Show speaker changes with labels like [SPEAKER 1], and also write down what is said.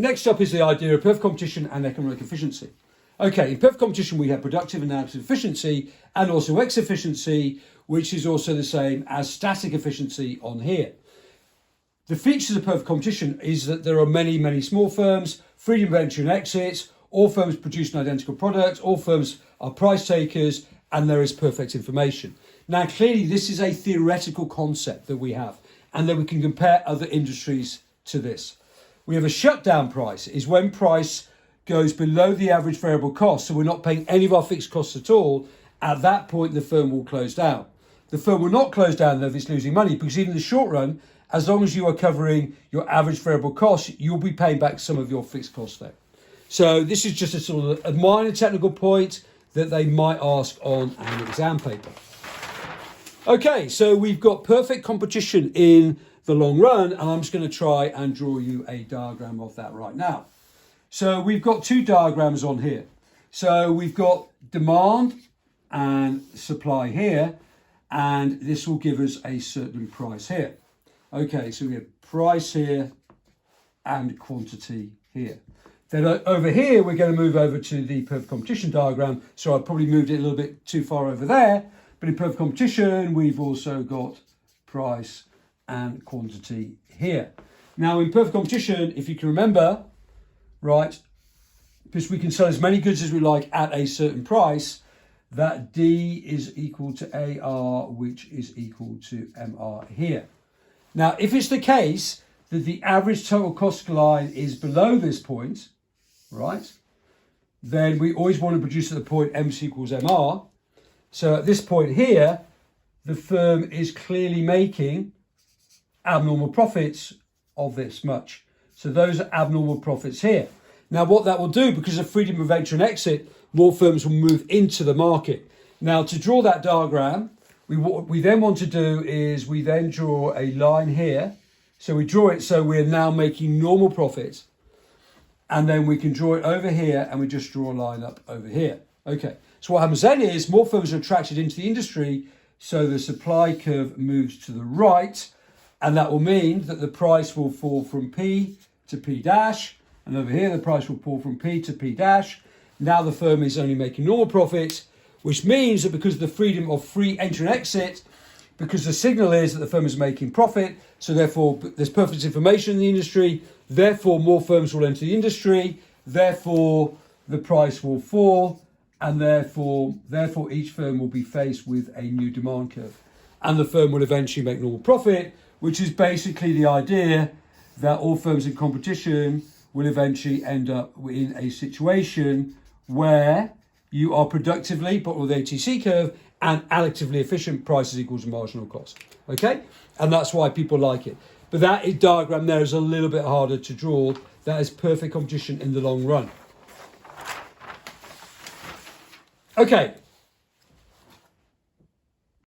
[SPEAKER 1] Next up is the idea of perfect competition and economic efficiency. Okay, in perfect competition we have productive and additive efficiency and also X efficiency, which is also the same as static efficiency on here. The features of perfect competition is that there are many, many small firms, freedom of entry and exit, all firms produce an identical product, all firms are price takers, and there is perfect information. Now, clearly, this is a theoretical concept that we have, and then we can compare other industries to this. We have a shutdown price, is when price goes below the average variable cost, so we're not paying any of our fixed costs at all. At that point, the firm will close down. The firm will not close down though if it's losing money, because even in the short run, as long as you are covering your average variable costs, you'll be paying back some of your fixed costs there. So this is just a sort of a minor technical point that they might ask on an exam paper. Okay, so we've got perfect competition in the long run, and I'm just going to try and draw you a diagram of that right now. So we've got two diagrams on here. So we've got demand and supply here, and this will give us a certain price here. Okay, so we have price here and quantity here. Then over here, we're going to move over to the perfect competition diagram. So I've probably moved it a little bit too far over there, but in perfect competition, we've also got price and quantity here. Now in perfect competition, if you can remember, right, because we can sell as many goods as we like at a certain price, that D is equal to AR, which is equal to MR here. Now, if it's the case that the average total cost line is below this point, right, then we always want to produce at the point MC equals MR. So at this point here, the firm is clearly making abnormal profits of this much. So those are abnormal profits here. Now what that will do, because of freedom of entry and exit, more firms will move into the market. Now to draw that diagram, what we then want to do is we then draw a line here. So we draw it so we're now making normal profits. And then we can draw it over here and we just draw a line up over here. Okay, so what happens then is more firms are attracted into the industry, so the supply curve moves to the right, and that will mean that the price will fall from P to P dash, and over here the price will fall from P to P dash. Now the firm is only making normal profits, which means that because of the freedom of free entry and exit, because the signal is that the firm is making profit, so therefore there's perfect information in the industry, therefore more firms will enter the industry, therefore the price will fall, and therefore each firm will be faced with a new demand curve. And the firm will eventually make normal profit, which is basically the idea that all firms in competition will eventually end up in a situation where you are productively, but with ATC curve, and additively efficient, prices equals marginal cost. Okay? And that's why people like it. But that diagram there is a little bit harder to draw. That is perfect competition in the long run. Okay,